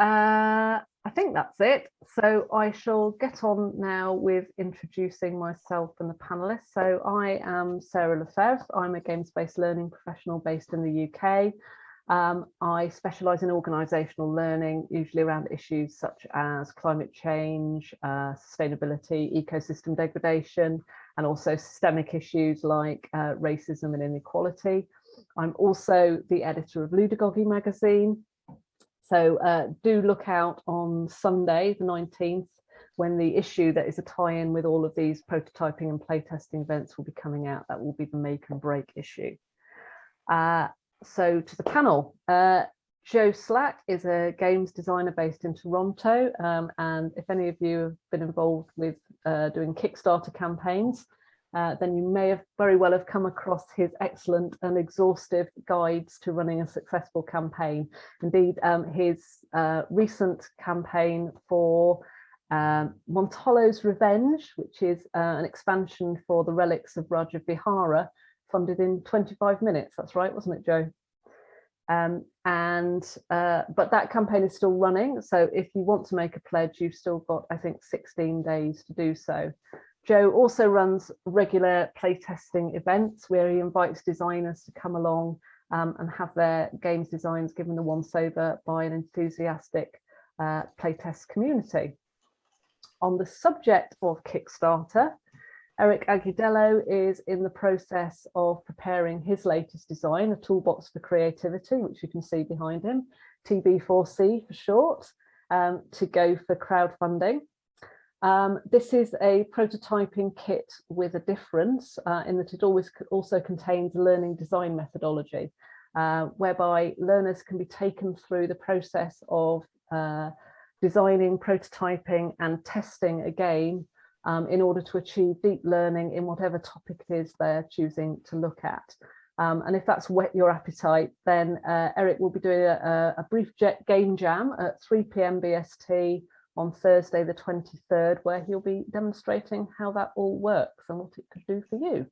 I think that's it. So I shall get on now with introducing myself and the panelists. So I am Sarah Lefebvre. I'm a games-based learning professional based in the UK. I specialise in organisational learning, usually around issues such as climate change, sustainability, ecosystem degradation, and also systemic issues like racism and inequality. I'm also the editor of Ludagogy magazine. So do look out on Sunday, the 19th, when the issue that is a tie-in with all of these prototyping and playtesting events will be coming out. That will be the make and break issue. So to the panel, Joe Slack is a games designer based in Toronto. And if any of you have been involved with doing Kickstarter campaigns, then you may have very well have come across his excellent and exhaustive guides to running a successful campaign. Indeed, his recent campaign for Montolo's Revenge, which is an expansion for the Relics of Raja Vihara, funded in 25 minutes. That's right, wasn't it, Joe? But that campaign is still running. So if you want to make a pledge, you've still got, I think, 16 days to do so. Joe also runs regular playtesting events where he invites designers to come along and have their games designs given the once over by an enthusiastic playtest community. On the subject of Kickstarter, Eric Agudelo is in the process of preparing his latest design, a toolbox for creativity, which you can see behind him, TB4C for short, to go for crowdfunding. This is a prototyping kit with a difference in that it also contains a learning design methodology, whereby learners can be taken through the process of designing, prototyping and testing a game in order to achieve deep learning in whatever topic it is they're choosing to look at. And if that's whet your appetite, then Eric will be doing a brief game jam at 3 p.m. BST on Thursday the 23rd, where he'll be demonstrating how that all works and what it could do for you.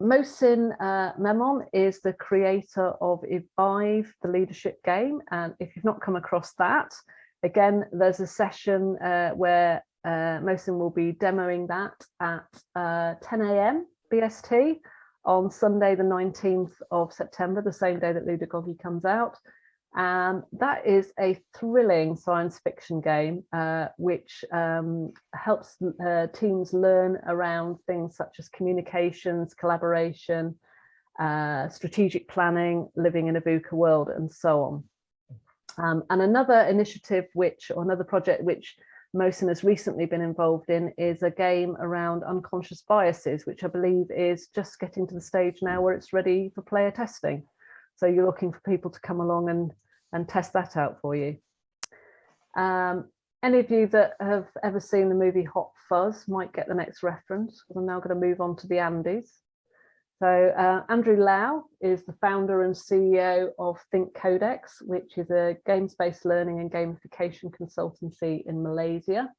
Mohsin Memon is the creator of Evive, the leadership game. And if you've not come across that, again, there's a session where Mohsin will be demoing that at 10 a.m. BST on Sunday, the 19th of September, the same day that Ludagogy comes out. That is a thrilling science fiction game, which helps teams learn around things such as communications, collaboration, strategic planning, living in a VUCA world, and so on. And another initiative another project which Mohsin has recently been involved in is a game around unconscious biases, which I believe is just getting to the stage now where it's ready for player testing. So you're looking for people to come along and test that out for you. Any of you that have ever seen the movie Hot Fuzz might get the next reference. I'm now going to move on to the Andes. So Andrew Lau is the founder and CEO of Think Codex, which is a games-based learning and gamification consultancy in Malaysia.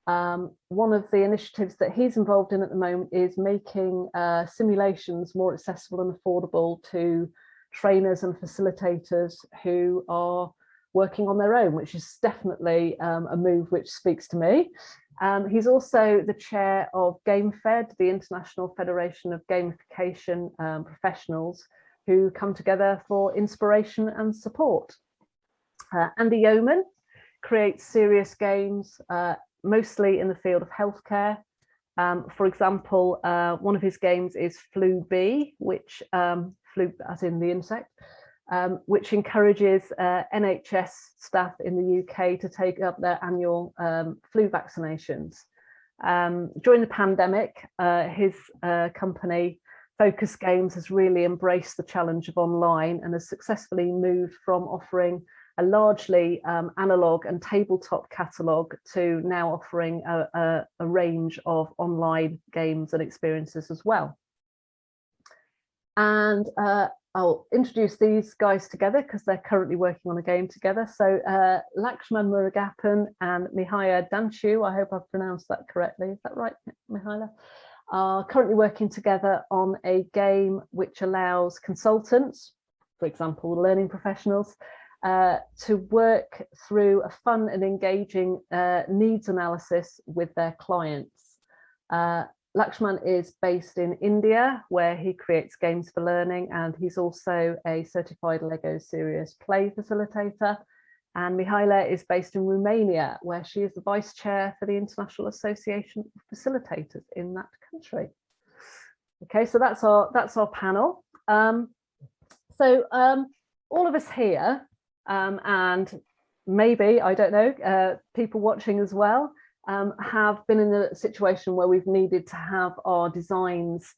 One of the initiatives that he's involved in at the moment is making simulations more accessible and affordable to trainers and facilitators who are working on their own, which is definitely a move which speaks to me. He's also the chair of GameFed, the International Federation of Gamification Professionals, who come together for inspiration and support. Andy Yeoman creates serious games, mostly in the field of healthcare. For example, one of his games is Flu B, which flu as in the insect, which encourages NHS staff in the UK to take up their annual flu vaccinations. During the pandemic, his company, Focus Games, has really embraced the challenge of online and has successfully moved from offering a largely analog and tabletop catalogue to now offering a range of online games and experiences as well. And I'll introduce these guys together because they're currently working on a game together. So Lakshman Murugappan and Mihaila Danchu, I hope I've pronounced that correctly. Is that right, Mihaila? Are currently working together on a game which allows consultants, for example, learning professionals, to work through a fun and engaging needs analysis with their clients. Lakshman is based in India, where he creates games for learning, and he's also a certified LEGO Serious Play facilitator. And Mihaela is based in Romania, where she is the vice chair for the International Association of Facilitators in that country. Okay, so that's our panel. All of us here, and maybe, I don't know, people watching as well, have been in a situation where we've needed to have our designs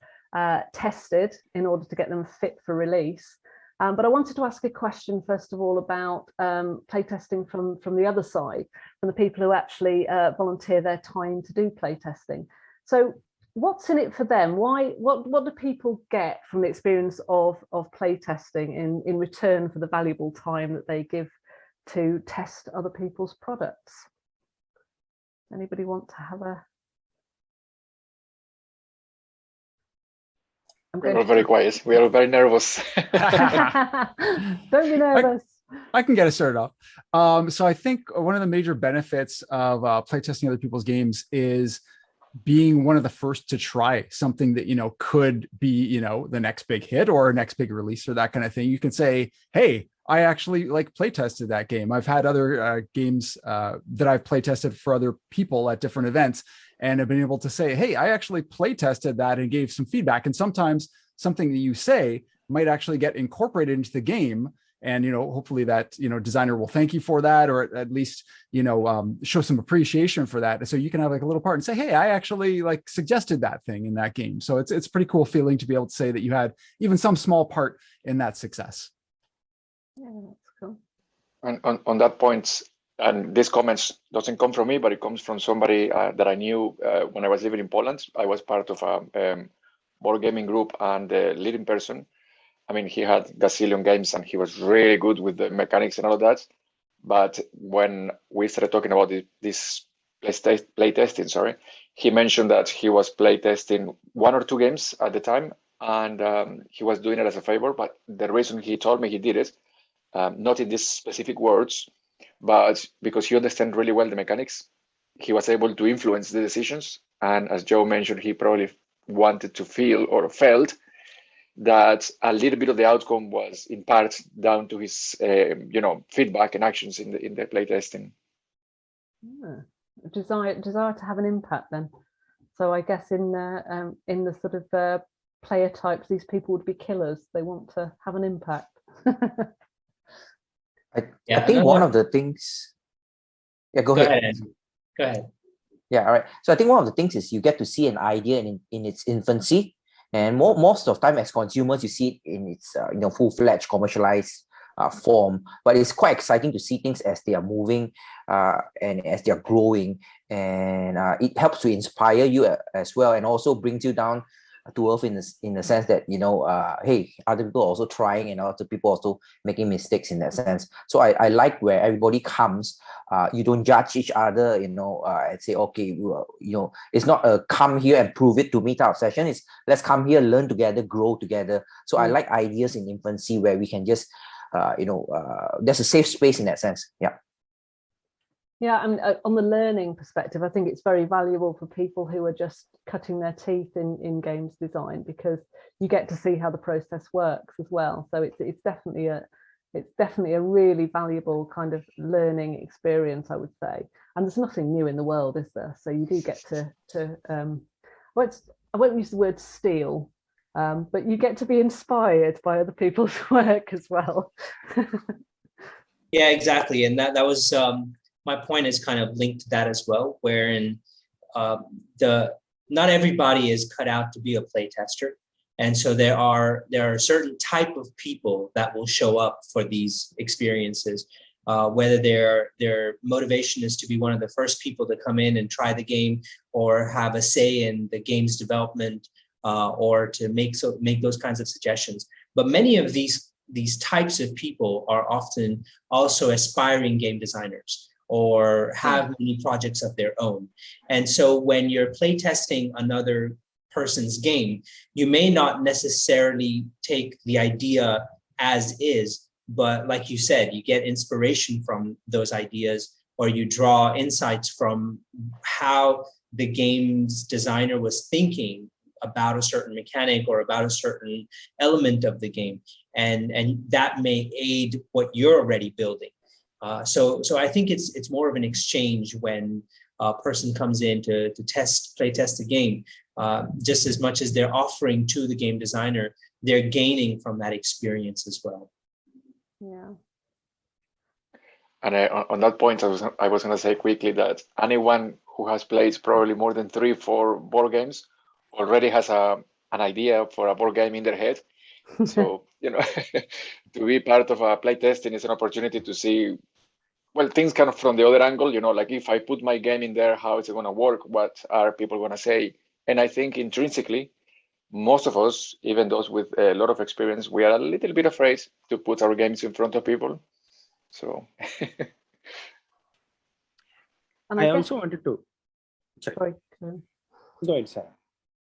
tested in order to get them fit for release. But I wanted to ask a question, first of all, about playtesting from the other side, from the people who actually volunteer their time to do playtesting. So what's in it for them? What do people get from the experience of playtesting in return for the valuable time that they give to test other people's products? Anybody want to have a... We're all very quiet. We are very nervous. Don't be nervous. I can get us started off. So I think one of the major benefits of playtesting other people's games is being one of the first to try something that, could be, the next big hit or next big release or that kind of thing. You can say, hey, I actually play tested that game. I've had other games that I've play tested for other people at different events, and have been able to say, hey, I actually play tested that and gave some feedback. And sometimes something that you say might actually get incorporated into the game. And, hopefully that, designer will thank you for that, or at least, show some appreciation for that. So you can have a little part and say, hey, I actually suggested that thing in that game. So it's a pretty cool feeling to be able to say that you had even some small part in that success. Yeah, that's cool. And on that point, and this comment doesn't come from me, but it comes from somebody that I knew when I was living in Poland. I was part of a board gaming group, and the leading person, I mean, he had gazillion games and he was really good with the mechanics and all of that. But when we started talking about this play testing, he mentioned that he was play testing 1 or 2 games at the time, and he was doing it as a favor. But the reason he told me he did it, not in these specific words, but because he understands really well the mechanics, he was able to influence the decisions. And as Joe mentioned, he probably wanted to feel or felt that a little bit of the outcome was in part down to his, feedback and actions in the playtesting. Yeah. Desire to have an impact then. So I guess in the sort of player types, these people would be killers. They want to have an impact. I think one of the things. Yeah, go ahead. Andrew. Go ahead. Yeah, all right. So I think one of the things is you get to see an idea in its infancy. And most of the time as consumers, you see it in its full-fledged commercialized form. But it's quite exciting to see things as they are moving and as they are growing. And it helps to inspire you as well, and also brings you down to earth in the sense that, hey, other people are also trying and other people also making mistakes in that sense. So I like where everybody comes. You don't judge each other, and say, okay, it's not a come here and prove it to me type of session. It's let's come here, learn together, grow together. So I like ideas in infancy where we can just, there's a safe space in that sense. Yeah. Yeah, and on the learning perspective, I think it's very valuable for people who are just cutting their teeth in games design, because you get to see how the process works as well. So it's definitely a really valuable kind of learning experience, I would say. And there's nothing new in the world, is there? So you do get to I won't use the word steal, but you get to be inspired by other people's work as well. Yeah, exactly. And that was my point is kind of linked to that as well, wherein not everybody is cut out to be a play tester. And so there are a certain type of people that will show up for these experiences, whether their motivation is to be one of the first people to come in and try the game, or have a say in the game's development, or to make those kinds of suggestions. But many of these types of people are often also aspiring game designers, or have many projects of their own. And so when you're playtesting another person's game, you may not necessarily take the idea as is, but like you said, you get inspiration from those ideas, or you draw insights from how the game's designer was thinking about a certain mechanic or about a certain element of the game, and that may aid what you're already building. So I think it's more of an exchange when a person comes in to play test the game. Just as much as they're offering to the game designer, they're gaining from that experience as well. Yeah. And on that point, I was going to say quickly that anyone who has played probably more than 3-4 board games already has an idea for a board game in their head. So, to be part of a playtesting is an opportunity to see, well, things kind of from the other angle, like if I put my game in there, how is it going to work? What are people going to say? And I think intrinsically, most of us, even those with a lot of experience, we are a little bit afraid to put our games in front of people. So And I guess, also wanted to. sorry. Go ahead, Sarah.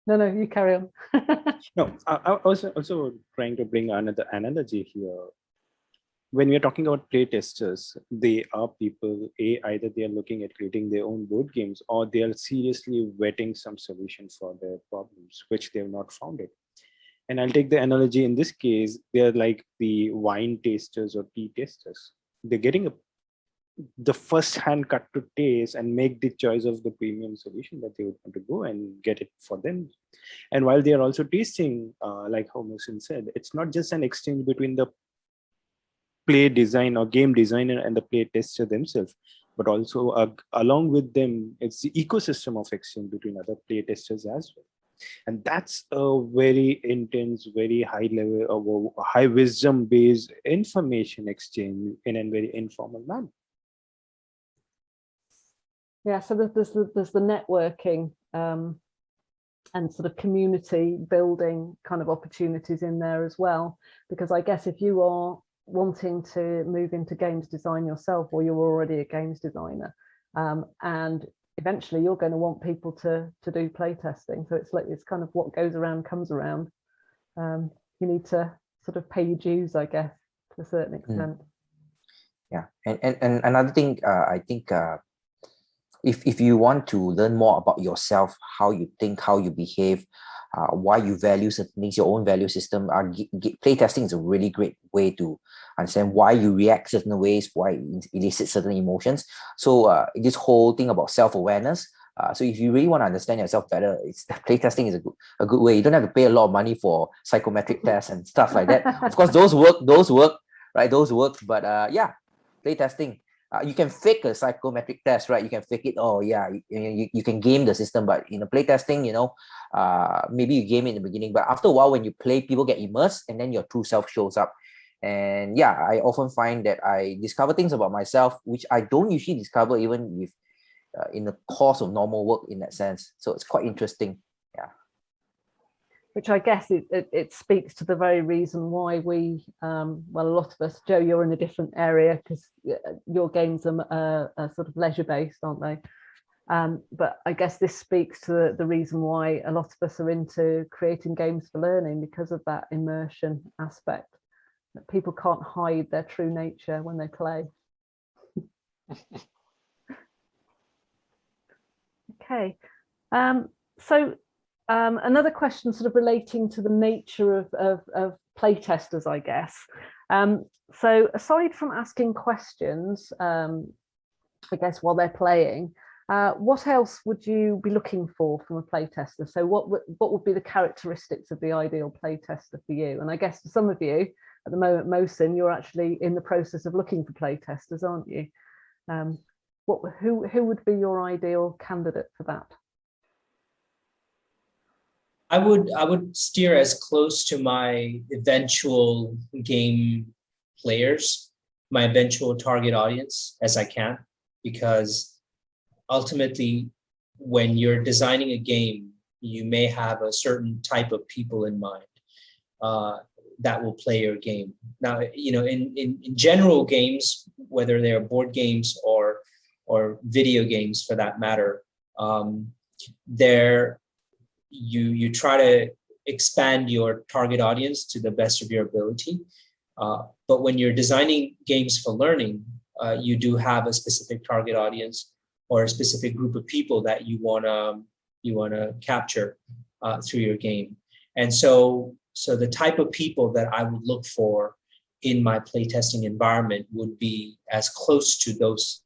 No, you carry on. No, I was also trying to bring another analogy here. When we are talking about play testers, they are people, either they are looking at creating their own board games, or they are seriously vetting some solution for their problems, which they have not found it. And I'll take the analogy in this case, they're like the wine tasters or tea testers. They're getting the first hand cut to taste and make the choice of the premium solution that they would want to go and get it for them. And while they are also tasting, like how Mohsin said, it's not just an exchange between the play design or game designer and the play tester themselves, but also along with them, it's the ecosystem of exchange between other play testers as well. And that's a very intense, very high level of high wisdom based information exchange in a very informal manner. Yeah, so there's the networking and sort of community building kind of opportunities in there as well, because I guess if you are wanting to move into games design yourself, or you're already a games designer, and eventually you're going to want people to do play testing, so it's kind of what goes around comes around. You need to sort of pay your dues, I guess, to a certain extent. Yeah, and another thing, I think if you want to learn more about yourself, how you think, how you behave, why you value certain things, your own value system, playtesting is a really great way to understand why you react certain ways, why it elicits certain emotions. So this whole thing about self-awareness. So if you really want to understand yourself better, playtesting is a good way. You don't have to pay a lot of money for psychometric tests and stuff like that. Of course, those work, right? Those work, but yeah, playtesting. You can fake a psychometric test, right? You can fake it. Oh yeah, you can game the system, but playtesting, maybe you game it in the beginning, but after a while, when you play, people get immersed, and then your true self shows up. And yeah, I often find that I discover things about myself which I don't usually discover even with in the course of normal work in that sense. So it's quite interesting. Yeah. Which I guess it speaks to the very reason why we, well, a lot of us, Joe, you're in a different area because your games are sort of leisure-based, aren't they? But I guess this speaks to the reason why a lot of us are into creating games for learning, because of that immersion aspect. That people can't hide their true nature when they play. Okay, so another question sort of relating to the nature of playtesters, I guess. So aside from asking questions, I guess while they're playing, what else would you be looking for from a playtester? So what would be the characteristics of the ideal playtester for you? And I guess for some of you, at the moment, Mohsin, you're actually in the process of looking for playtesters, aren't you? Who would be your ideal candidate for that? I would steer as close to my eventual game players, my eventual target audience as I can, because ultimately, when you're designing a game, you may have a certain type of people in mind that will play your game. Now, in general games, whether they're board games or video games for that matter, you try to expand your target audience to the best of your ability. But when you're designing games for learning, you do have a specific target audience or a specific group of people that you wanna capture through your game. And so the type of people that I would look for in my playtesting environment would be as close to those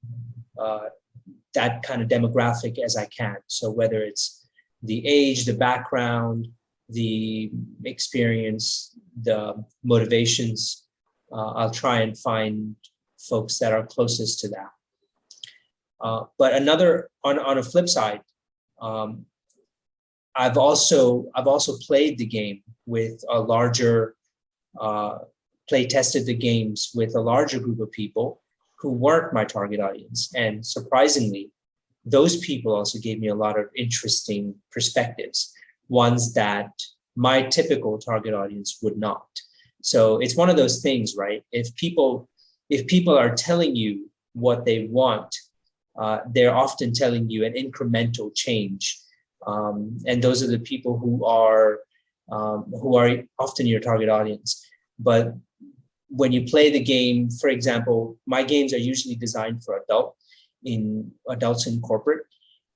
that kind of demographic as I can. So whether it's the age, the background, the experience, the motivations, I'll try and find folks that are closest to that. But on a flip side, I've also played the game with a larger, play tested the games with a larger group of people who weren't my target audience. And surprisingly, those people also gave me a lot of interesting perspectives, ones that my typical target audience would not. So it's one of those things, right? If people are telling you what they want, they're often telling you an incremental change. And those are the people who are often your target audience. But when you play the game, for example, my games are usually designed for adults in corporate.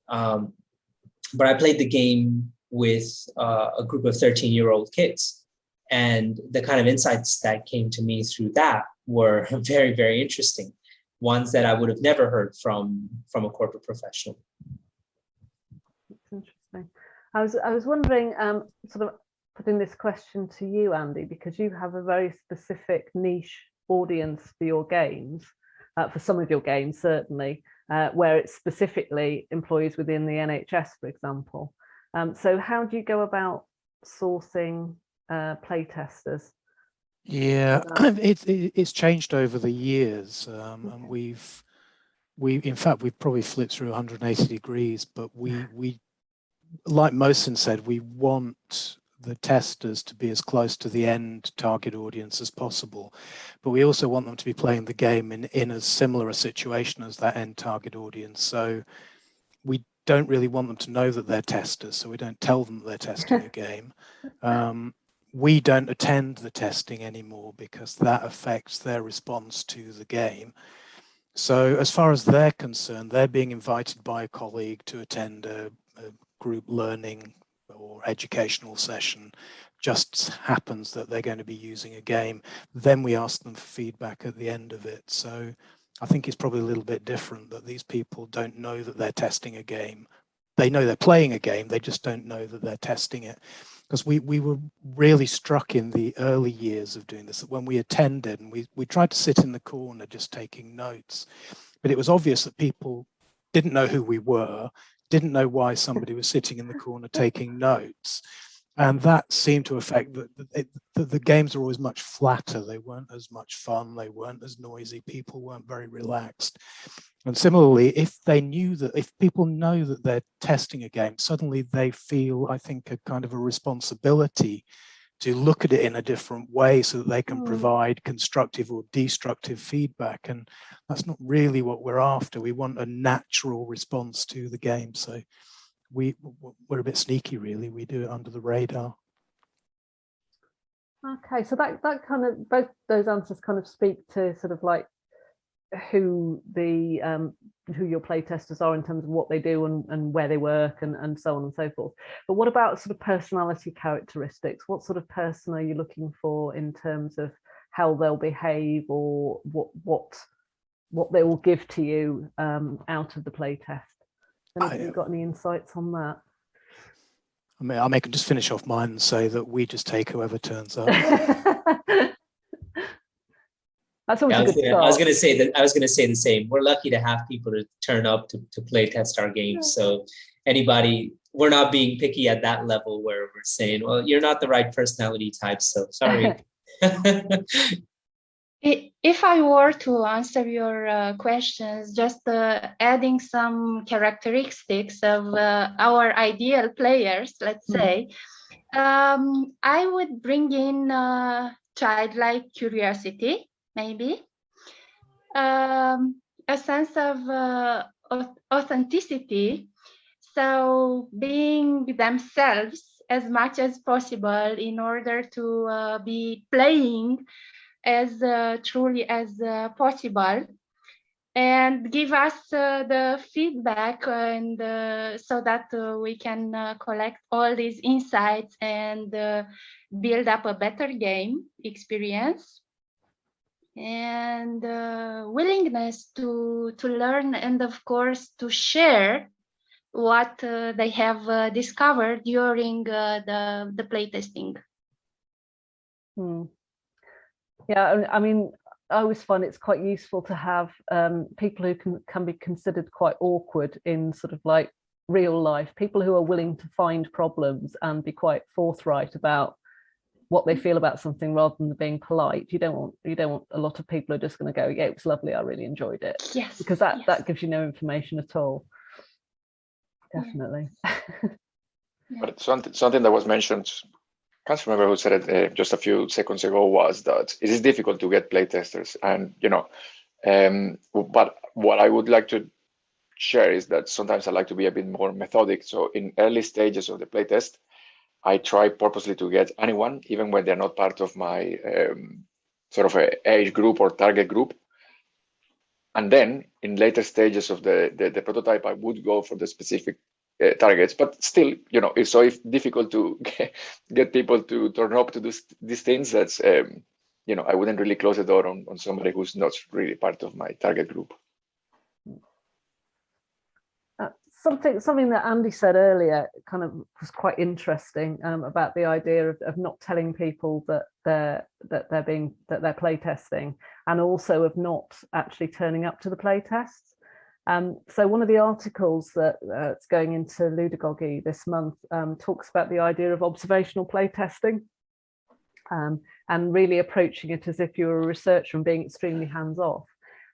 But I played the game with a group of 13-year-old kids. And the kind of insights that came to me through that were very, very interesting. Ones that I would have never heard from a corporate professional. That's interesting. I was wondering, sort of putting this question to you, Andy, because you have a very specific niche audience for your games, for some of your games certainly, where it's specifically employees within the NHS, for example. So how do you go about sourcing playtesters? Yeah, it's changed over the years, and we've probably flipped through 180 degrees. But we like Mohsin said, we want the testers to be as close to the end target audience as possible, but we also want them to be playing the game in as similar a situation as that end target audience. So we don't really want them to know that they're testers, so we don't tell them they're testing a game. We don't attend the testing anymore because that affects their response to the game. So as far as they're concerned, they're being invited by a colleague to attend a group learning or educational session. Just happens that they're going to be using a game. Then we ask them for feedback at the end of it. So I think it's probably a little bit different, that these people don't know that they're testing a game. They know they're playing a game, they just don't know that they're testing it. Because we were really struck in the early years of doing this, that when we attended and we tried to sit in the corner just taking notes, but it was obvious that people didn't know who we were, didn't know why somebody was sitting in the corner taking notes. And that seemed to affect the games are always much flatter. They weren't as much fun. They weren't as noisy. People weren't very relaxed. And similarly, if people know that they're testing a game, suddenly they feel, I think, a kind of a responsibility to look at it in a different way so that they can provide constructive or destructive feedback. And that's not really what we're after. We want a natural response to the game. So we're a bit sneaky, really. We do it under the radar. Okay, so that kind of, both those answers kind of speak to sort of like who your playtesters are in terms of what they do and where they work and so on and so forth. But what about sort of personality characteristics? What sort of person are you looking for in terms of how they'll behave, or what they will give to you out of the playtest? Have you got any insights on that? I mean, I can just finish off mine and say that we just take whoever turns up. That's always a good start. I was going to say the same. We're lucky to have people to turn up to play test our games. So anybody, we're not being picky at that level where we're saying, well, you're not the right personality type, so sorry. If I were to answer your questions, just adding some characteristics of our ideal players, let's say, I would bring in childlike curiosity, maybe, a sense of authenticity, so being themselves as much as possible in order to be playing as truly as possible, and give us the feedback, and so that we can collect all these insights and build up a better game experience, and willingness to learn, and of course to share what they have discovered during the playtesting. Yeah, I mean, I always find it's quite useful to have people who can be considered quite awkward in sort of like real life, people who are willing to find problems and be quite forthright about what they feel about something rather than being polite. You don't want a lot of people who are just going to go, yeah, it was lovely, I really enjoyed it. Yes, because that gives you no information at all. Definitely. But something that was mentioned, can't remember who said it just a few seconds ago, was that it is difficult to get playtesters, and but what I would like to share is that sometimes I like to be a bit more methodic. So in early stages of the playtest, I try purposely to get anyone, even when they're not part of my sort of a age group or target group. And then in later stages of the prototype, I would go for the specific targets, but still, it's so difficult to get people to turn up to do these things. That's, I wouldn't really close the door on somebody who's not really part of my target group. Something that Andy said earlier kind of was quite interesting about the idea of not telling people that they're playtesting, and also of not actually turning up to the playtests. So one of the articles that's going into Ludogogy this month talks about the idea of observational playtesting, and really approaching it as if you were a researcher and being extremely hands-off.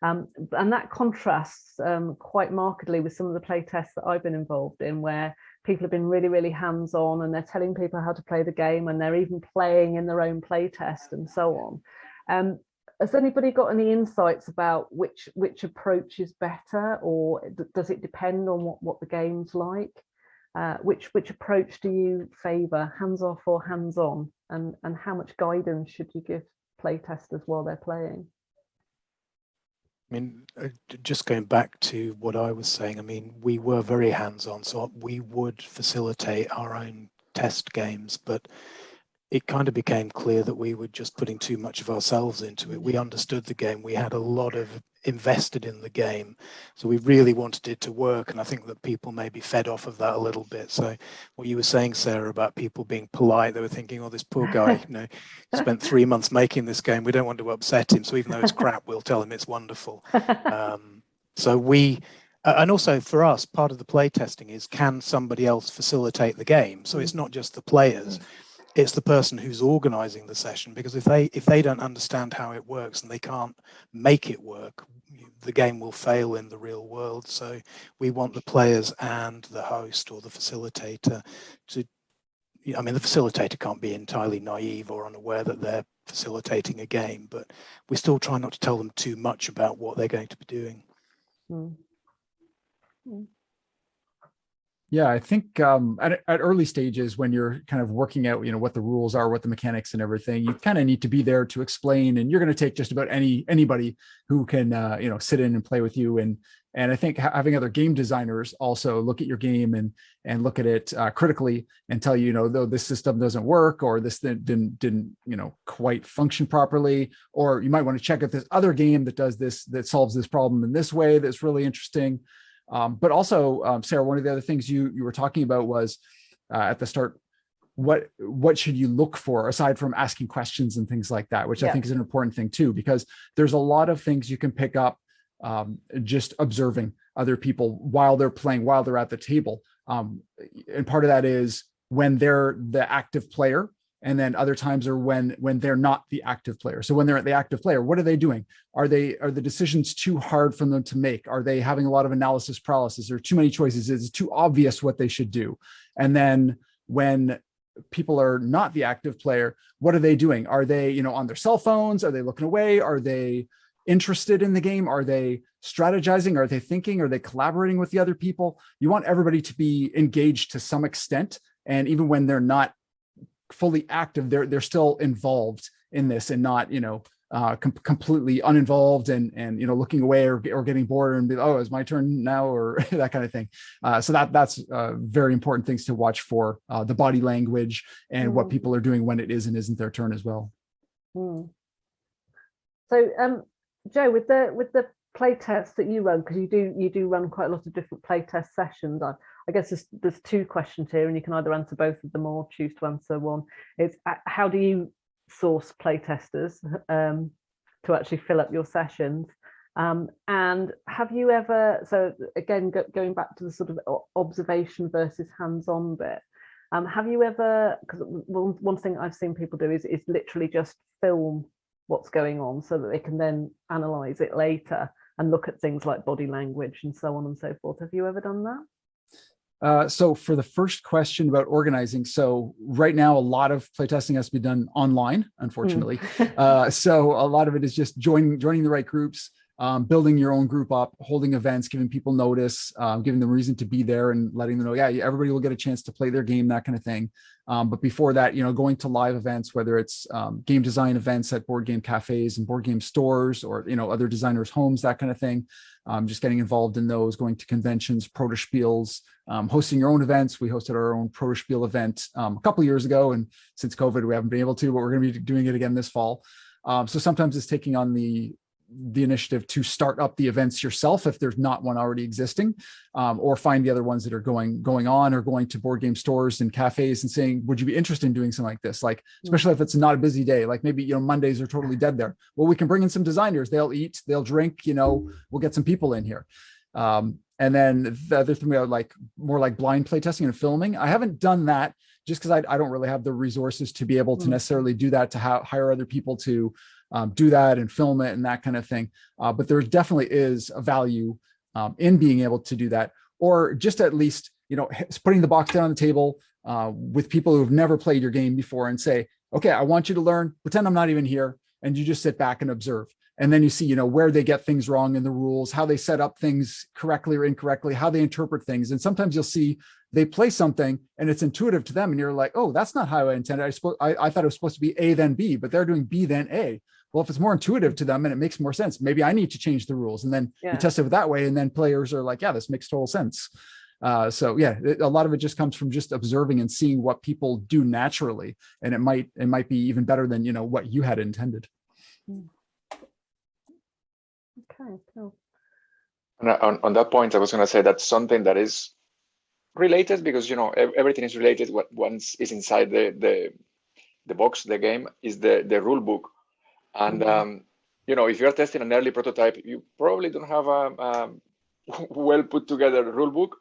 And that contrasts quite markedly with some of the playtests that I've been involved in, where people have been really, really hands-on, and they're telling people how to play the game, and they're even playing in their own playtest and so on. Has anybody got any insights about which approach is better, or does it depend on what the game's like? Which approach do you favour, hands-off or hands-on, and how much guidance should you give playtesters while they're playing? I mean, just going back to what I was saying, I mean, we were very hands-on, so we would facilitate our own test games, but it kind of became clear that we were just putting too much of ourselves into it. We understood the game. We had a lot of invested in the game. So we really wanted it to work. And I think that people maybe fed off of that a little bit. So what you were saying, Sarah, about people being polite, they were thinking, oh, this poor guy, spent 3 months making this game. We don't want to upset him. So even though it's crap, we'll tell him it's wonderful. And also for us, part of the play testing is, can somebody else facilitate the game? So it's not just the players, it's the person who's organizing the session, because if they don't understand how it works and they can't make it work, the game will fail in the real world. So we want the players and the host or the facilitator to, I mean, the facilitator can't be entirely naive or unaware that they're facilitating a game, but we still try not to tell them too much about what they're going to be doing. Yeah, I think at early stages, when you're kind of working out, what the rules are, what the mechanics and everything, you kind of need to be there to explain. And you're going to take just about anybody who can, sit in and play with you. And I think having other game designers also look at your game and look at it critically and tell you, though this system doesn't work, or this didn't quite function properly, or you might want to check out this other game that does this, that solves this problem in this way, that's really interesting. But also, Sarah, one of the other things you were talking about was at the start, what should you look for aside from asking questions and things like that, which I think is an important thing too, because there's a lot of things you can pick up just observing other people while they're playing, while they're at the table. And part of that is when they're the active player, and then other times are when they're not the active player. So when they're the active player, what are they doing? Are the decisions too hard for them to make? Are they having a lot of analysis paralysis? Or too many choices? Is it too obvious what they should do? And then when people are not the active player, what are they doing? Are they, on their cell phones? Are they looking away? Are they interested in the game? Are they strategizing? Are they thinking? Are they collaborating with the other people? You want everybody to be engaged to some extent. And even when they're not fully active, they're still involved in this and not completely uninvolved and looking away or getting bored and be, oh, it's my turn now, or that kind of thing. So that's very important things to watch for, the body language and what people are doing when it is and isn't their turn as well. So Joe, with the play tests that you run, because you do run quite a lot of different play test sessions, I guess there's two questions here, and you can either answer both of them or choose to answer one. It's how do you source play testers to actually fill up your sessions? And have you ever, so again, going back to the sort of observation versus hands-on bit, have you ever, because one thing I've seen people do is literally just film what's going on so that they can then analyze it later and look at things like body language and so on and so forth. Have you ever done that? So for the first question about organizing, so right now a lot of playtesting has to be done online, unfortunately. So a lot of it is just joining the right groups, building your own group up, holding events, giving people notice, giving them reason to be there and letting them know, yeah, everybody will get a chance to play their game, that kind of thing. But before that, going to live events, whether it's game design events at board game cafes and board game stores, or other designers' homes, that kind of thing. Just getting involved in those, going to conventions, Protospiels, hosting your own events. We hosted our own Protospiel event a couple of years ago, and since COVID, we haven't been able to, but we're going to be doing it again this fall. So sometimes it's taking on the initiative to start up the events yourself if there's not one already existing, or find the other ones that are going on, or going to board game stores and cafes and saying, would you be interested in doing something like this? Like, especially if it's not a busy day, like maybe, Mondays are totally dead there. Well, we can bring in some designers, they'll eat, they'll drink, we'll get some people in here. And then the other thing, we have more like blind play testing and filming. I haven't done that just because I don't really have the resources to be able to necessarily do that, to hire other people to do that and film it and that kind of thing. But there definitely is a value in being able to do that, or just at least, putting the box down on the table with people who've never played your game before and say, okay, I want you to learn, pretend I'm not even here. And you just sit back and observe. And then you see, where they get things wrong in the rules, how they set up things correctly or incorrectly, how they interpret things. And sometimes you'll see they play something and it's intuitive to them. And you're like, oh, that's not how I intended. I thought it was supposed to be A, then B, but they're doing B, then A. Well, if it's more intuitive to them and it makes more sense, maybe I need to change the rules. And then you test it that way. And then players are like, yeah, this makes total sense. So yeah, a lot of it just comes from just observing and seeing what people do naturally. And it might be even better than, what you had intended. Okay, cool. On that point, I was going to say that's something that is related, because everything is related. What once is inside the box, the game, is the rule book. And if you're testing an early prototype, you probably don't have a well put together rule book.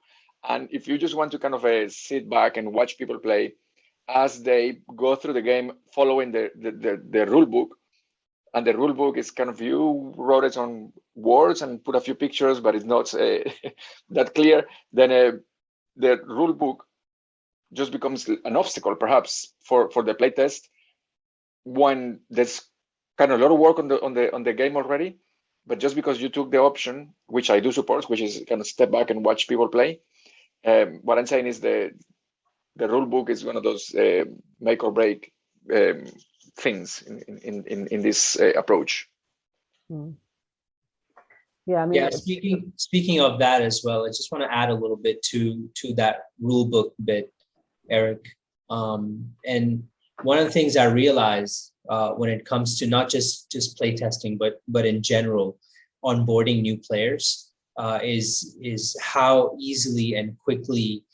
And if you just want to kind of sit back and watch people play as they go through the game, following the rule book, and the rule book is kind of, you wrote it on words and put a few pictures, but it's not that clear, then the rule book just becomes an obstacle, perhaps, for the playtest, when there's kind of a lot of work on the game already. But just because you took the option, which I do support, which is kind of step back and watch people play, what I'm saying is the rule book is one of those make or break things in this approach. Yeah, I mean, Speaking of that as well, I just want to add a little bit to that rule book bit, Eric. And one of the things I realized when it comes to not just play testing, but in general, onboarding new players, is how easily and quickly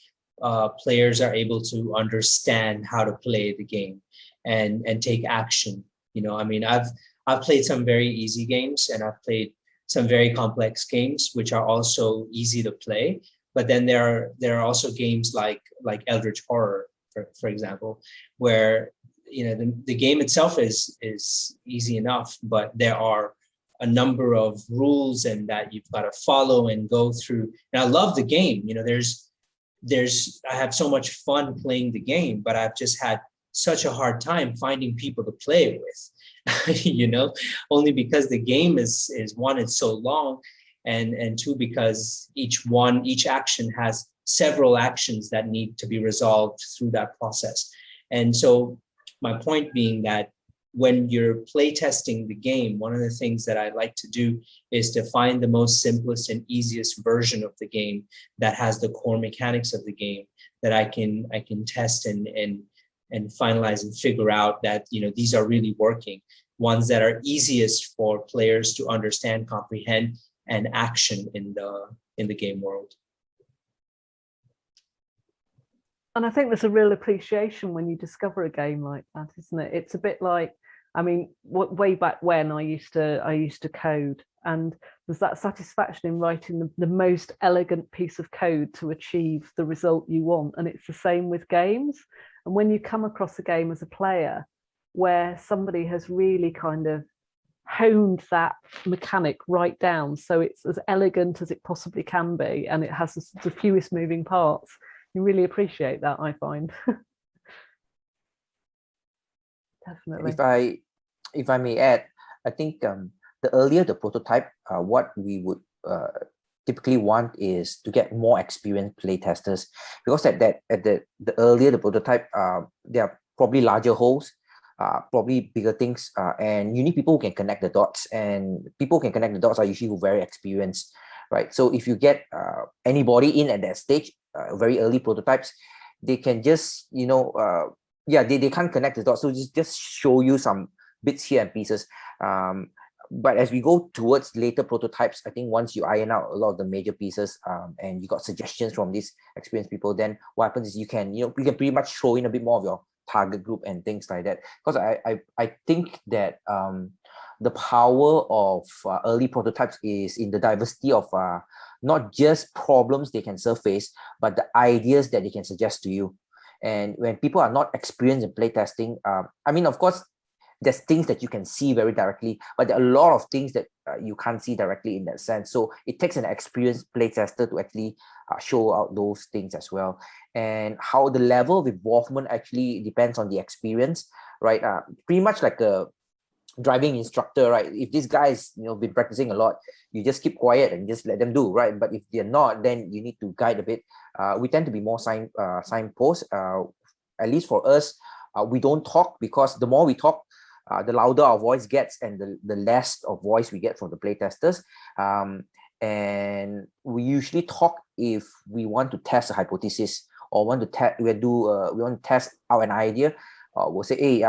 players are able to understand how to play the game and take action. I've played some very easy games, and I've played some very complex games, which are also easy to play. But then there are also games like Eldritch Horror, for example, where the game itself is easy enough, but there are a number of rules and that you've got to follow and go through. And I love the game. I have so much fun playing the game, but I've just had such a hard time finding people to play it with, only because the game is one, it's so long, and two, because each action has several actions that need to be resolved through that process. And so my point being that when you're playtesting the game, one of the things that I like to do is to find the most simplest and easiest version of the game that has the core mechanics of the game that I can test and finalize and figure out that, you know, these are really working. Ones that are easiest for players to understand, comprehend, and action in the game world. And I think there's a real appreciation when you discover a game like that, isn't it? It's a bit like, I mean, way back when I used to code, and there's that satisfaction in writing the most elegant piece of code to achieve the result you want. And it's the same with games. And when you come across a game as a player where somebody has really kind of honed that mechanic right down, so it's as elegant as it possibly can be, and it has the fewest moving parts, you really appreciate that, I find. Definitely. If I may add, I think the earlier the prototype, what we would typically want is to get more experienced playtesters, because at the earlier the prototype, there are probably larger holes, probably bigger things, and you need people who can connect the dots, and people who can connect the dots are usually very experienced, right? So if you get anybody in at that stage, very early prototypes, they can just, you know, they can't connect the dots, so just show you some bits here and pieces. But as we go towards later prototypes, I think once you iron out a lot of the major pieces, and you got suggestions from these experienced people, then what happens is you can pretty much throw in a bit more of your target group and things like that. Because I think that the power of early prototypes is in the diversity of not just problems they can surface, but the ideas that they can suggest to you. And when people are not experienced in playtesting, I mean, of course, there's things that you can see very directly, but there are a lot of things that you can't see directly in that sense. So it takes an experienced playtester to actually show out those things as well. And how the level of involvement actually depends on the experience, right? Pretty much like a driving instructor, right? If this guy's been practicing a lot, you just keep quiet and just let them do, right? But if they're not, then you need to guide a bit. We tend to be more signposts. At least for us, we don't talk, because the more we talk, the louder our voice gets, and the less of voice we get from the playtesters. And we usually talk if we want to test a hypothesis, or want to test out an idea. We'll say, hey,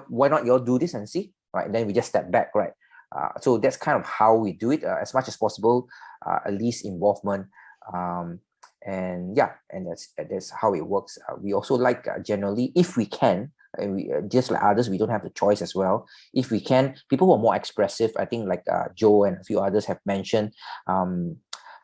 why not you all do this and see, right? And then we just step back, right? So that's kind of how we do it, as much as possible, at least involvement. And that's how it works. We also like generally, if we can, and we just like others, we don't have the choice as well. If we can, people who are more expressive, I think like Joe and a few others have mentioned,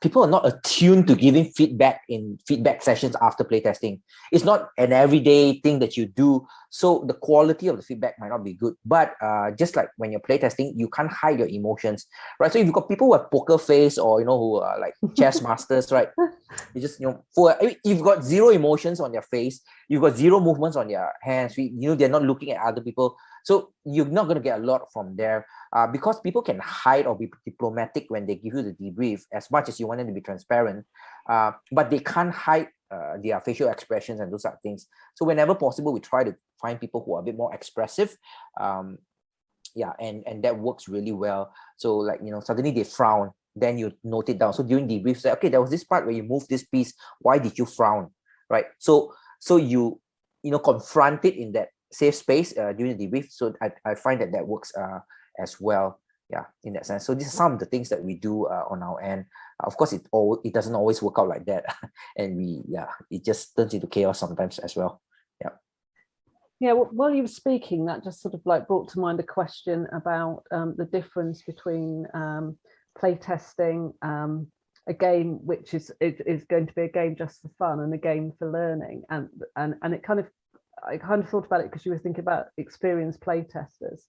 people are not attuned to giving feedback in feedback sessions after playtesting. It's not an everyday thing that you do, so the quality of the feedback might not be good. But just like when you're playtesting, you can't hide your emotions, right? So if you've got people who have poker face, or who are like chess masters, right? You just you've got zero emotions on their face, you've got zero movements on their hands, they're not looking at other people, so you're not going to get a lot from there. Because people can hide or be diplomatic when they give you the debrief, as much as you want them to be transparent, but they can't hide their facial expressions and those sort of things. So whenever possible, we try to find people who are a bit more expressive, and that works really well. So like, suddenly they frown, then you note it down. So during debrief, say, okay, there was this part where you moved this piece, why did you frown, right? So you confront it in that safe space during the debrief. So I find that works as well, in that sense. So these are some of the things that we do on our end. Of course, it doesn't always work out like that, and it just turns into chaos sometimes as well. While you were speaking, that just sort of like brought to mind a question about the difference between playtesting a game which is going to be a game just for fun, and a game for learning, and I kind of thought about it because you were thinking about experienced playtesters.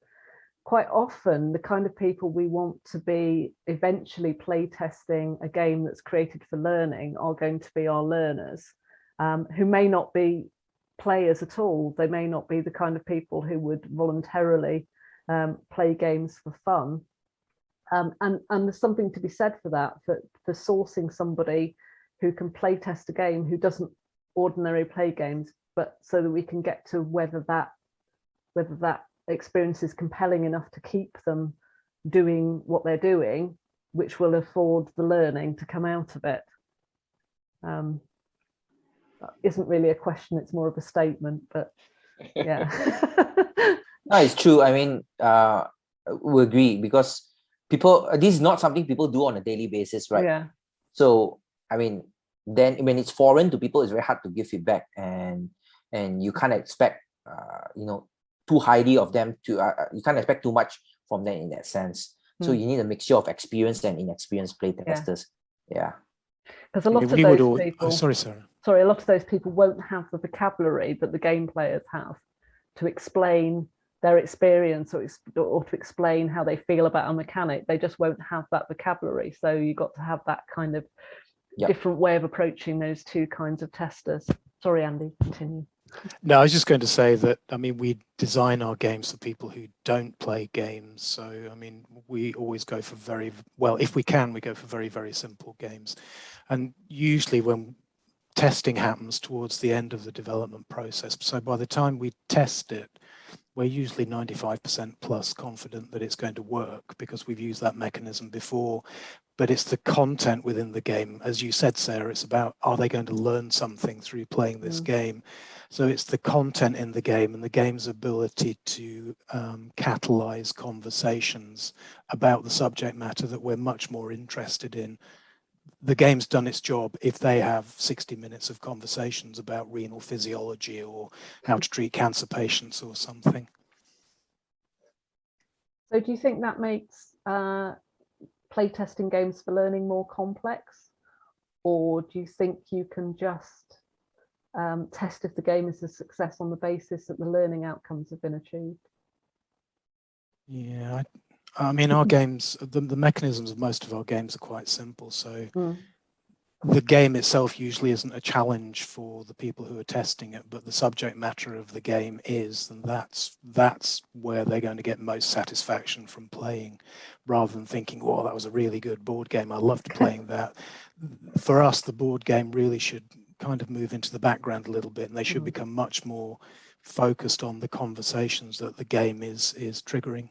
Quite often, the kind of people we want to be eventually playtesting a game that's created for learning are going to be our learners, who may not be players at all. They may not be the kind of people who would voluntarily play games for fun. And there's something to be said for that, for sourcing somebody who can playtest a game who doesn't ordinarily play games, but so that we can get to whether that whether that experience is compelling enough to keep them doing what they're doing, which will afford the learning to come out of it. That isn't really a question, it's more of a statement, but yeah. No, it's true. I mean, we agree, because this is not something people do on a daily basis, right? Yeah. So, I mean, then when it's foreign to people, it's very hard to give feedback, and you can't expect, too highly of them to, you can't expect too much from them in that sense. So you need a mixture of experienced and inexperienced playtesters. Yeah. Because a lot of those people, sorry, Sarah. Sorry, a lot of those people won't have the vocabulary that the game players have to explain their experience or to explain how they feel about a mechanic. They just won't have that vocabulary. So you've got to have that kind of different way of approaching those two kinds of testers. Sorry, Andy, continue. No, I was just going to say that, I mean, we design our games for people who don't play games. So, I mean, we always go for if we can, we go for very, very simple games. And usually when testing happens towards the end of the development process, so by the time we test it, we're usually 95% plus confident that it's going to work because we've used that mechanism before. But it's the content within the game. As you said, Sarah, it's about, are they going to learn something through playing this game? So it's the content in the game and the game's ability to catalyze conversations about the subject matter that we're much more interested in. The game's done its job if they have 60 minutes of conversations about renal physiology or how to treat cancer patients or something. So do you think that makes playtesting games for learning more complex? Or do you think you can just test if the game is a success on the basis that the learning outcomes have been achieved? Yeah, I mean, our games, the mechanisms of most of our games are quite simple. So the game itself usually isn't a challenge for the people who are testing it, but the subject matter of the game is, and that's where they're going to get most satisfaction from playing, rather than thinking, "Wow, that was a really good board game. I loved playing that." For us, the board game really should kind of move into the background a little bit, and they should become much more focused on the conversations that the game is triggering.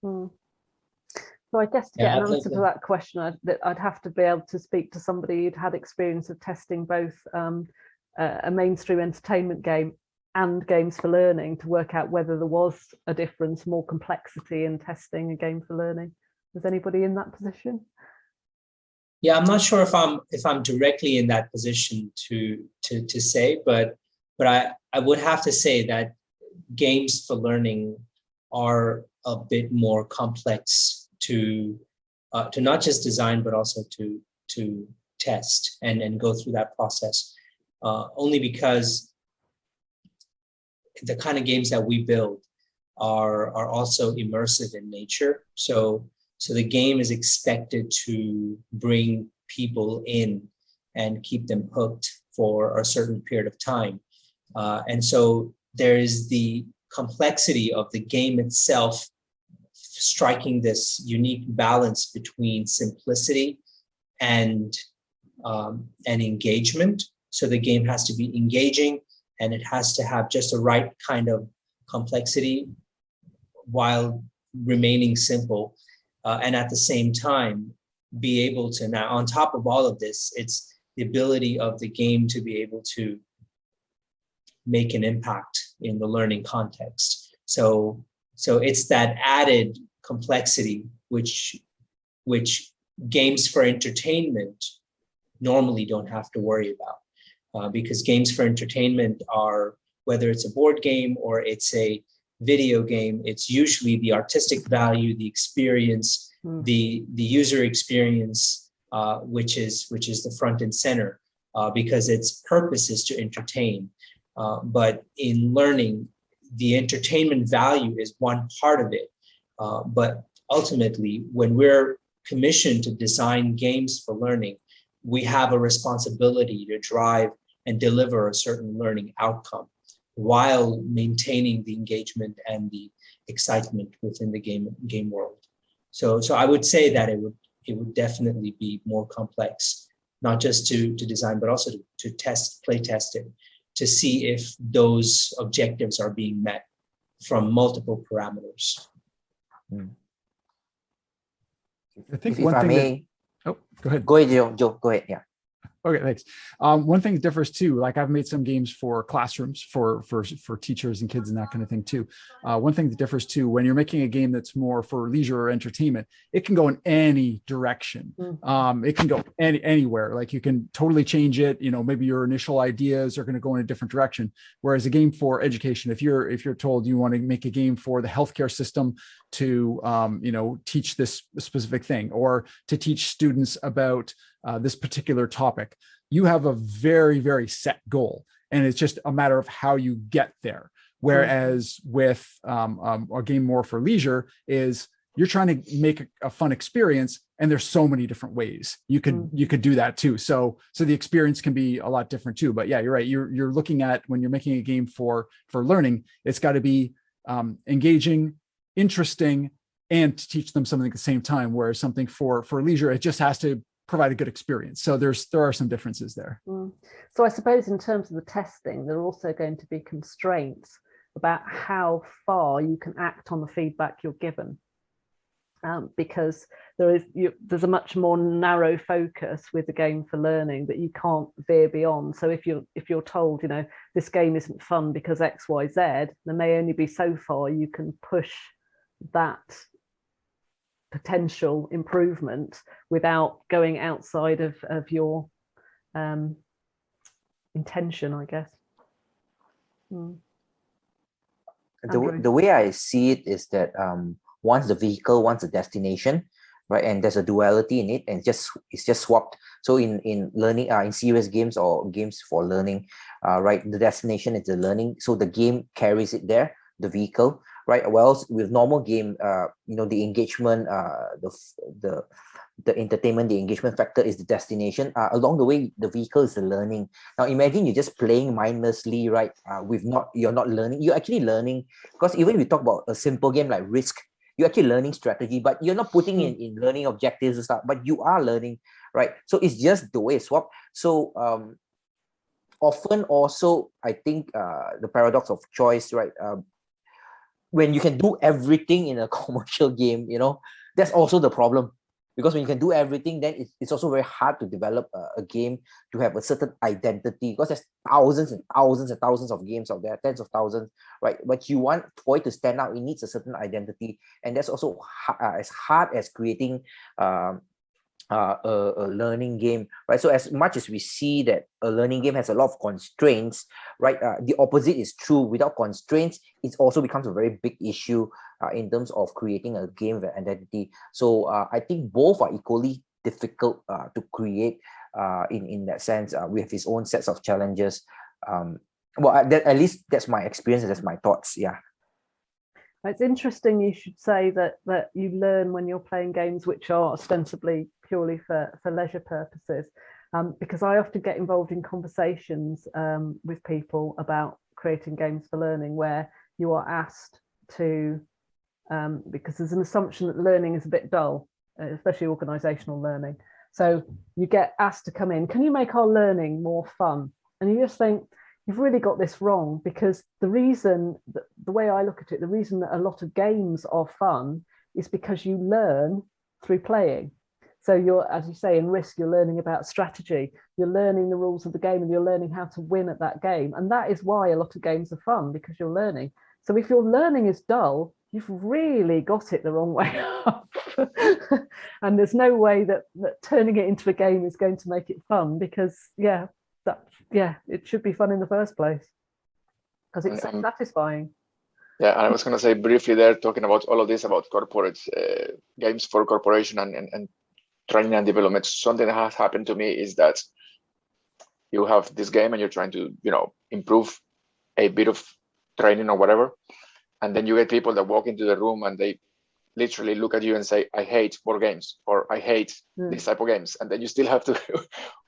So I guess to get an answer to that question, I'd have to be able to speak to somebody who'd had experience of testing both a mainstream entertainment game and games for learning to work out whether there was a difference, more complexity in testing a game for learning. Is anybody in that position? Yeah, I'm not sure if I'm directly in that position to say, but I would have to say that games for learning are a bit more complex to not just design, but also to test and go through that process. Only because the kind of games that we build are also immersive in nature. So the game is expected to bring people in and keep them hooked for a certain period of time. And so there is the complexity of the game itself striking this unique balance between simplicity and engagement. So the game has to be engaging and it has to have just the right kind of complexity while remaining simple. And at the same time, be able to now, on top of all of this, it's the ability of the game to be able to make an impact in the learning context. So it's that added complexity which games for entertainment normally don't have to worry about, because games for entertainment are, whether it's a board game or it's a video game, it's usually the artistic value, the experience, the user experience, which is the front and center, because its purpose is to entertain. But in learning, the entertainment value is one part of it. But ultimately, when we're commissioned to design games for learning, we have a responsibility to drive and deliver a certain learning outcome while maintaining the engagement and the excitement within the game world. So I would say that it would definitely be more complex, not just to design, but also to play test it, to see if those objectives are being met. from multiple parameters. I think If one I thing may, oh, go ahead. go ahead, Joe. Go ahead. Yeah. Okay, thanks. One thing that differs too, like I've made some games for classrooms for teachers and kids and that kind of thing too. One thing that differs too, when you're making a game that's more for leisure or entertainment, it can go in any direction. It can go anywhere. Like you can totally change it. You know, maybe your initial ideas are going to go in a different direction. Whereas a game for education, if you're told you want to make a game for the healthcare system to you know, teach this specific thing, or to teach students about this particular topic, you have a very, very set goal, and it's just a matter of how you get there. Whereas with a game more for leisure is you're trying to make a fun experience, and there's so many different ways you could do that too. So the experience can be a lot different too. But yeah, you're right. You're looking at, when you're making a game for learning, it's got to be engaging, interesting, and to teach them something at the same time. Whereas something for leisure, it just has to provide a good experience. So there are some differences there. So I suppose in terms of the testing, there are also going to be constraints about how far you can act on the feedback you're given, because there's a much more narrow focus with the game for learning that you can't veer beyond. So if you're told, you know, this game isn't fun because X, Y, Z, there may only be so far you can push that potential improvement without going outside of your intention, I guess. The way I see it is that once the vehicle, once the destination, right, and there's a duality in it, and it's just swapped. So in learning, in serious games or games for learning, right, the destination is the learning, so the game carries it there, the vehicle, right? Well, with normal game, you know, the engagement, the entertainment, the engagement factor is the destination. Along the way, the vehicle is the learning. Now, imagine you're just playing mindlessly, right? You're not learning. You're actually learning, because even if we talk about a simple game like Risk, you're actually learning strategy, but you're not putting in learning objectives and stuff, but you are learning, right? So it's just the way it's swapped. So often also, I think the paradox of choice, right? When you can do everything in a commercial game, you know, that's also the problem. Because when you can do everything, then it's also very hard to develop a game to have a certain identity, because there's thousands and thousands and thousands of games out there, tens of thousands, right? But you want for it to stand out, it needs a certain identity. And that's also as hard as creating a learning game, right? So as much as we see that a learning game has a lot of constraints, right, the opposite is true. Without constraints, it also becomes a very big issue in terms of creating a game with identity. So I think both are equally difficult to create in that sense. We have its own sets of challenges. At least that's my experience and that's my thoughts. Yeah. It's interesting you should say that you learn when you're playing games which are ostensibly purely for leisure purposes, because I often get involved in conversations with people about creating games for learning where you are asked to, because there's an assumption that learning is a bit dull, especially organisational learning. So you get asked to come in, can you make our learning more fun? And you just think, you've really got this wrong, because the reason, the way I look at it, the reason that a lot of games are fun is because you learn through playing. So you're, as you say, in Risk, you're learning about strategy, you're learning the rules of the game, and you're learning how to win at that game. And that is why a lot of games are fun, because you're learning. So if your learning is dull, you've really got it the wrong way up. And there's no way that turning it into a game is going to make it fun, because it should be fun in the first place, because it's so satisfying. Yeah, and I was going to say briefly there, talking about all of this about corporate games for corporation and training and development. Something that has happened to me is that you have this game and you're trying to, improve a bit of training or whatever, and then you get people that walk into the room and they literally look at you and say, I hate board games, or I hate this type of games. And then you still have to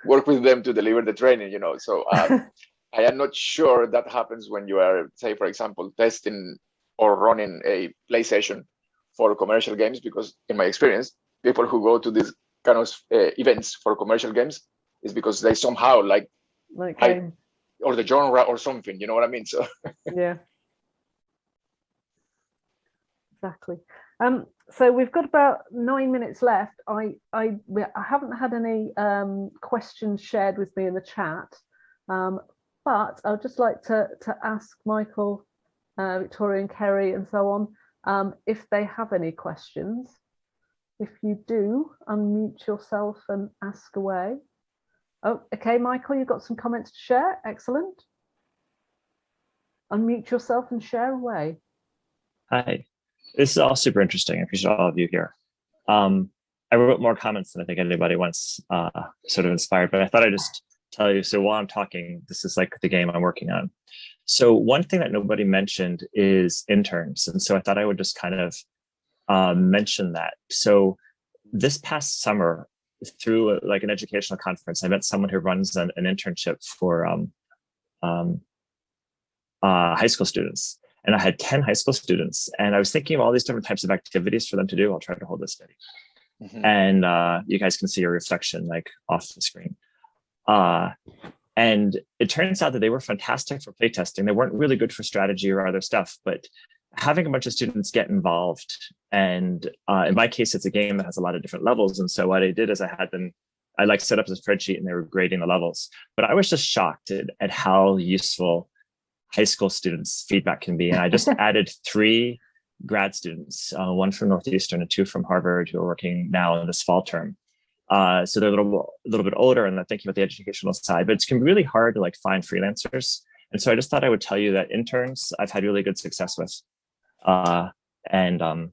work with them to deliver the training, So I am not sure that happens when you are, say, for example, testing or running a play session for commercial games, because in my experience, people who go to these kind of events for commercial games is because they somehow like or the genre or something, you know what I mean? So yeah. exactly. So we've got about 9 minutes left. I haven't had any questions shared with me in the chat, but I'd just like to ask Michael, Victoria and Kerry and so on, if they have any questions. If you do, unmute yourself and ask away. Oh, okay, Michael, you've got some comments to share. Excellent. Unmute yourself and share away. Hi, this is all super interesting. I appreciate all of you here. I wrote more comments than I think anybody wants, sort of inspired, but I thought I'd just tell you, so while I'm talking, this is like the game I'm working on. So one thing that nobody mentioned is interns. And so I thought I would just kind of mention that. So this past summer, through like an educational conference, I met someone who runs an internship for high school students. And I had 10 high school students, and I was thinking of all these different types of activities for them to do. I'll try to hold this steady. And you guys can see a reflection like off the screen. And it turns out that they were fantastic for playtesting. They weren't really good for strategy or other stuff, but having a bunch of students get involved, and in my case, it's a game that has a lot of different levels. And so what I did is I like set up a spreadsheet and they were grading the levels, but I was just shocked at how useful high school students' feedback can be. And I just added 3 grad students, one from Northeastern and 2 from Harvard, who are working now in this fall term. So they're a little bit older and they're thinking about the educational side, but it's can be really hard to like find freelancers. And so I just thought I would tell you that interns I've had really good success with. And I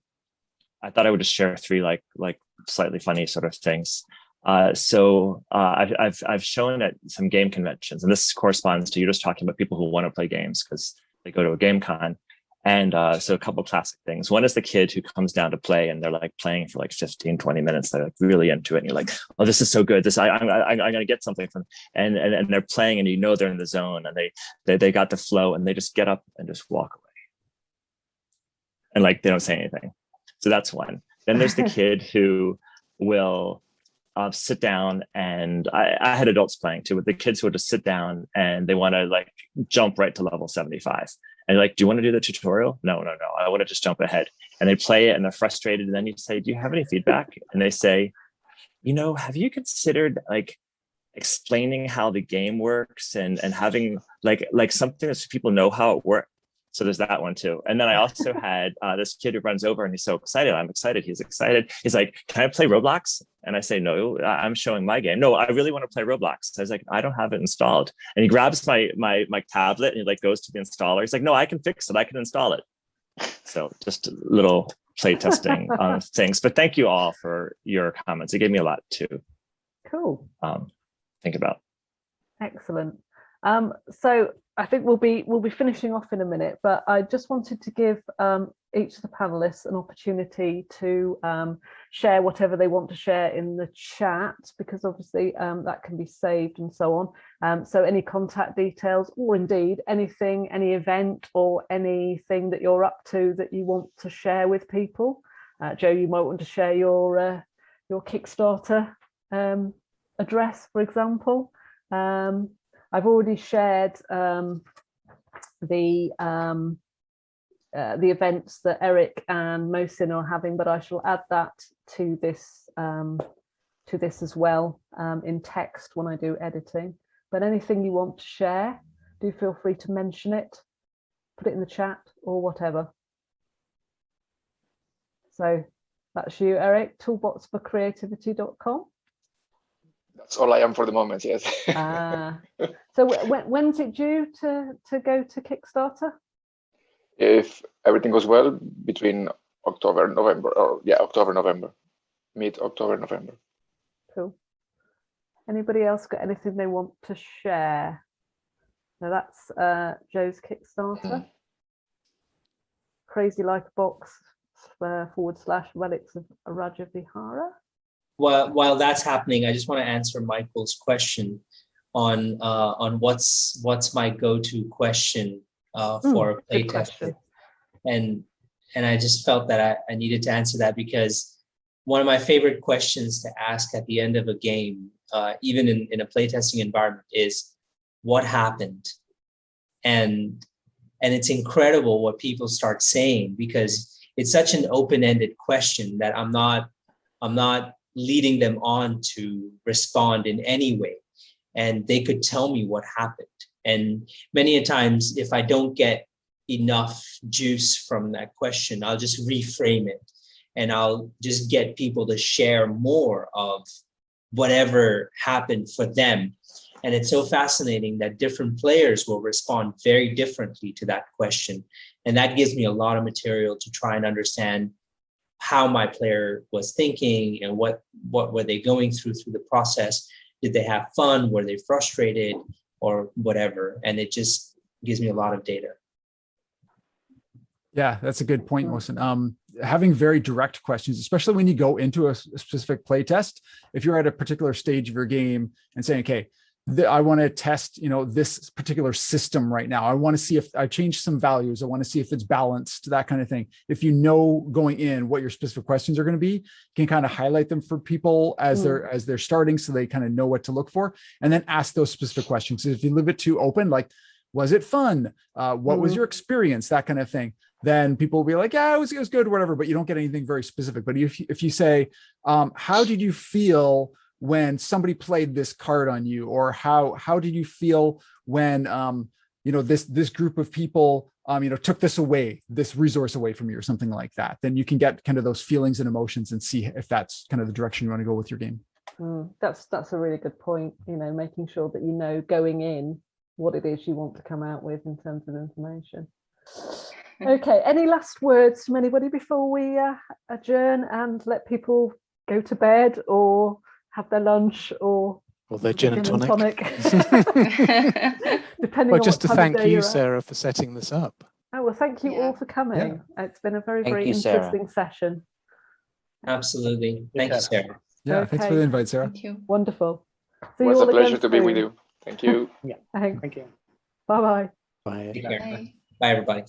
thought I would just share 3 like slightly funny sort of things. So I've shown at some game conventions, and this corresponds to you just talking about people who want to play games because they go to a game con. And so a couple of classic things. One is the kid who comes down to play and they're like playing for like 15, 20 minutes. They're like really into it. And you're like, oh, this is so good. I'm going to get something from, and they're playing and you know, they're in the zone and they got the flow and they just get up and just walk away. And like, they don't say anything. So that's one. Then there's the kid who will sit down, and I had adults playing too, with the kids who would just sit down and they want to like jump right to level 75. And like, do you want to do the tutorial? No. I want to just jump ahead. And they play it and they're frustrated. And then you say, do you have any feedback? And they say, have you considered like explaining how the game works and having like something that so people know how it works? So there's that one too. And then I also had this kid who runs over and he's so excited. I'm excited. He's excited. He's like, can I play Roblox? And I say, no, I'm showing my game. No, I really want to play Roblox. I was like, I don't have it installed. And he grabs my tablet and he like goes to the installer. He's like, no, I can fix it. I can install it. So just a little play testing things. But thank you all for your comments. It gave me a lot to think about. Excellent. So I think we'll be finishing off in a minute, but I just wanted to give each of the panelists an opportunity to share whatever they want to share in the chat, because obviously that can be saved and so on. So any contact details, or indeed anything, any event or anything that you're up to that you want to share with people. Joe, you might want to share your Kickstarter address, for example. I've already shared the events that Eric and Mohsin are having, but I shall add that to this as well in text when I do editing. But anything you want to share, do feel free to mention it, put it in the chat or whatever. So that's you, Eric. Toolbotsforcreativity.com. That's all I am for the moment, yes. So when's it due to go to Kickstarter? If everything goes well, between October, November, mid-October, November. Cool. Anybody else got anything they want to share? So that's Joe's Kickstarter. Crazy Like a Box / Relics of Raja Vihara. While that's happening, I just want to answer Michael's question on what's my go-to question for a playtester, and I just felt that I needed to answer that, because one of my favorite questions to ask at the end of a game, even in a playtesting environment, is what happened, and it's incredible what people start saying, because it's such an open-ended question that I'm not leading them on to respond in any way. And they could tell me what happened. And many a times, if I don't get enough juice from that question, I'll just reframe it, and I'll just get people to share more of whatever happened for them. And it's so fascinating that different players will respond very differently to that question. And that gives me a lot of material to try and understand how my player was thinking and what were they going through the process. Did they have fun? Were they frustrated or whatever? And it just gives me a lot of data. Yeah, that's a good point, Mohsen. Having very direct questions, especially when you go into a specific play test, if you're at a particular stage of your game and saying, okay, I want to test, this particular system right now. I want to see if I change some values. I want to see if it's balanced, that kind of thing. If you know going in what your specific questions are going to be, you can kind of highlight them for people as they're starting, so they kind of know what to look for, and then ask those specific questions. If you leave it too open, like, was it fun? What was your experience? That kind of thing. Then people will be like, yeah, it was good, whatever, but you don't get anything very specific. But if you say, how did you feel when somebody played this card on you, or how did you feel when this group of people took this resource away from you, or something like that, then you can get kind of those feelings and emotions and see if that's kind of the direction you want to go with your game. That's a really good point. Making sure that you know going in what it is you want to come out with in terms of information. Okay, any last words from anybody before we adjourn and let people go to bed or have their lunch or their gin and tonic? Depending well, on just to what time thank you, Sarah, for setting this up. Oh, well, thank you all for coming. Yeah. It's been a very interesting session. Absolutely. Thank you, Sarah. Yeah, okay. Thanks for the invite, Sarah. Thank you. Wonderful. It was a pleasure to be with you. Thank you. Yeah. Thanks. Thank you. Bye-bye. Bye. Take care. Bye, everybody.